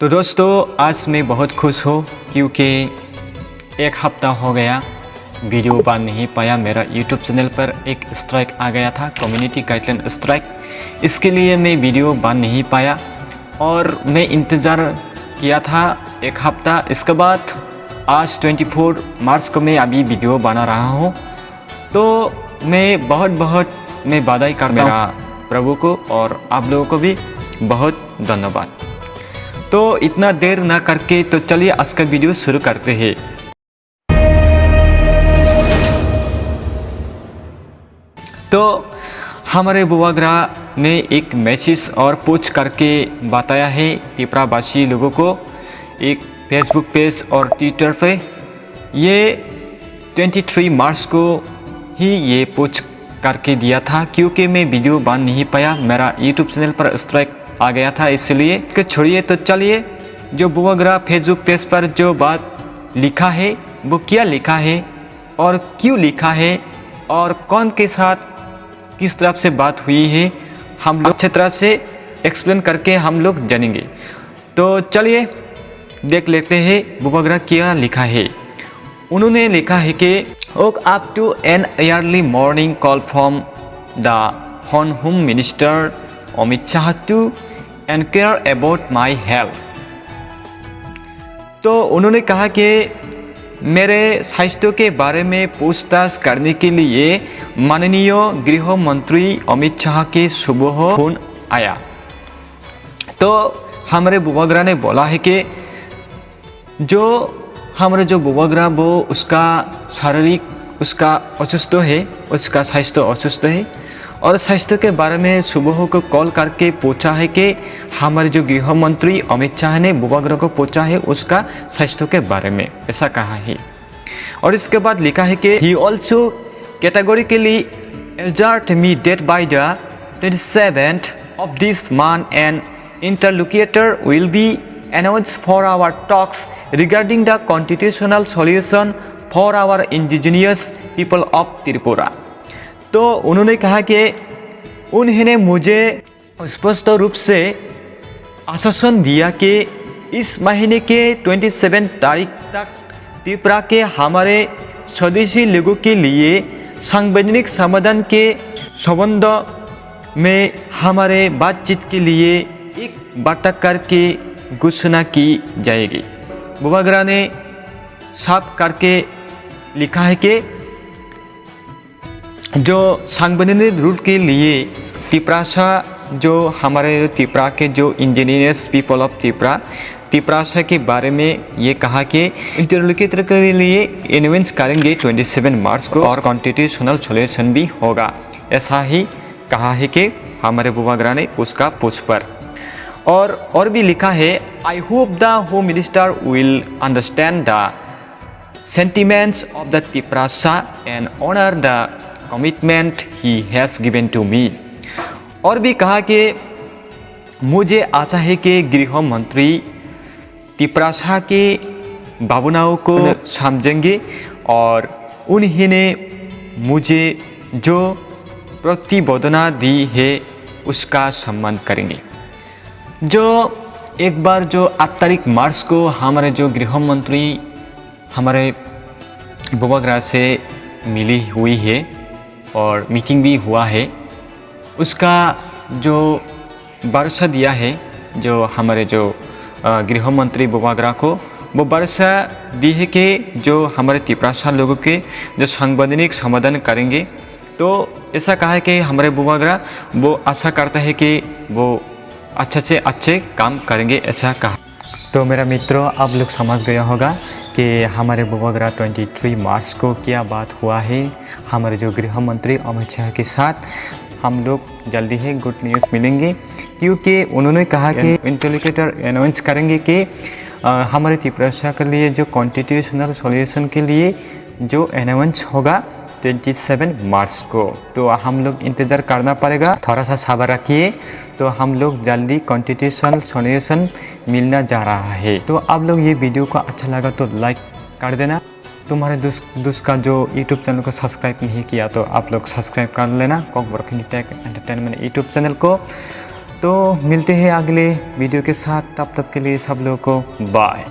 तो दोस्तों आज मैं बहुत खुश हूँ क्योंकि एक हफ्ता हो गया वीडियो बन नहीं पाया। मेरा YouTube चैनल पर एक स्ट्राइक आ गया था, कम्युनिटी गाइडलाइन स्ट्राइक। इसके लिए मैं वीडियो बन नहीं पाया और मैं इंतज़ार किया था एक हफ्ता। इसके बाद आज 24 मार्च को मैं अभी वीडियो बना रहा हूँ। तो मैं बहुत मैं बधाई करता हूँ प्रभु को और आप लोगों को भी बहुत धन्यवाद। तो इतना देर ना करके तो चलिए आज का वीडियो शुरू करते हैं। तो हमारे बुवाग्रा ने एक मैसेज और पोस्ट करके बताया है त्रिपुरावासी लोगों को, एक फेसबुक पेज और ट्विटर पे। ये 23 मार्च को ही ये पोस्ट करके दिया था क्योंकि मैं वीडियो बन नहीं पाया, मेरा YouTube चैनल पर स्ट्राइक आ गया था। इसलिए कि छोड़िए, तो चलिए जो बुवाग्रा फेसबुक पेज पर जो बात लिखा है वो क्या लिखा है और क्यों लिखा है और कौन के साथ किस तरह से बात हुई है, हम लोग अच्छी तरह से एक्सप्लेन करके हम लोग जानेंगे। तो चलिए देख लेते हैं बुवाग्रा क्या लिखा है। उन्होंने लिखा है कि woke up to an early morning call from the Home Minister Amit Shah to inquire about my health। तो उन्होंने कहा कि मेरे स्वास्थ्य के बारे में पूछताछ करने के लिए माननीय गृह मंत्री अमित शाह के सुबह फोन आया। तो हमारे बुवाग्रा ने बोला है कि जो हमारे जो बुवाग्रा वो उसका शारीरिक उसका असुस्थ है, उसका स्वास्थ्य असुस्थ है और स्वास्थ्य के बारे में सुबह को कॉल करके पूछा है कि हमारे जो गृह मंत्री अमित शाह ने बुवाग्रा को पूछा है उसका स्वास्थ्य के बारे में, ऐसा कहा है। और इसके बाद लिखा है कि he also categorically assert me date by the 27th of this month an interlocutor will be announced for our talks regarding the constitutional solution for our indigenous people of Tripura। तो उन्होंने कहा कि उन्होंने मुझे स्पष्ट रूप से आश्वासन दिया कि इस महीने के 27 तारीख तक त्रिपुरा के हमारे स्वदेशी लोगों के लिए संवैधानिक समाधान के संबंध में हमारे बातचीत के लिए एक बैठक करके घोषणा की जाएगी। बुवाग्रा ने साफ करके लिखा है कि जो संवैधानिक रूल के लिए त्रिपुरासा जो हमारे त्रिपुरा के जो इंडिजिनियस पीपल ऑफ त्रिपुरासा के बारे में ये कहा कि इंटरलोक्यूटर के लिए इन्वेंस करेंगे 27 मार्च को और कॉन्स्टिट्यूशनल सोल्यूशन भी होगा, ऐसा ही कहा है कि हमारे बुवाग्रा ने उसका पोस्ट पर। और भी लिखा है I hope the home minister will understand the sentiments of the Triparasa and honor the commitment he has given to me। और भी कहा कि मुझे आशा है कि गृह मंत्री त्रिपुरासा के भावनाओं को समझेंगे और उन्होंने मुझे जो प्रतिबद्धता दी है उसका सम्मान करेंगे। जो एक बार जो 8 तारीख मार्च को हमारे जो गृह मंत्री हमारे बुवाग्रा से मिली हुई है और मीटिंग भी हुआ है, उसका जो भरोसा दिया है जो हमारे जो गृह मंत्री बुवाग्रा को, वो भरोसा दी है कि जो हमारे त्रिपुरासा लोगों के जो संवैधानिक समाधान करेंगे। तो ऐसा कहा है कि हमारे बुवाग्रा वो आशा करता है कि वो अच्छे से अच्छे काम करेंगे, ऐसा कहा। तो मेरा मित्रों आप लोग समझ गया होगा कि हमारे बुवाग्रा 23 मार्च को क्या बात हुआ है हमारे जो गृह मंत्री अमित शाह के साथ। हम लोग जल्दी ही गुड न्यूज़ मिलेंगे क्योंकि उन्होंने कहा कि इंटरलोक्यूटर अनाउंस करेंगे कि हमारे त्रिपुरासा के लिए जो कॉन्स्टिट्यूशनल सॉल्यूशन के लिए जो अनाउंस होगा 27 मार्च को। तो हम लोग इंतज़ार करना पड़ेगा, थोड़ा सा सब्र रखिए। तो हम लोग जल्दी कॉन्स्टिट्यूशनल सॉल्यूशन मिलना जा रहा है। तो आप लोग ये वीडियो को अच्छा लगा तो लाइक कर देना। तुम्हारे दोस्त का जो यूट्यूब चैनल को सब्सक्राइब नहीं किया तो आप लोग सब्सक्राइब कर लेना, कॉकबरखनी टेक एंटरटेनमेंट यूट्यूब चैनल को। तो मिलते हैं अगले वीडियो के साथ, तब तक के लिए सब लोगों को बाय।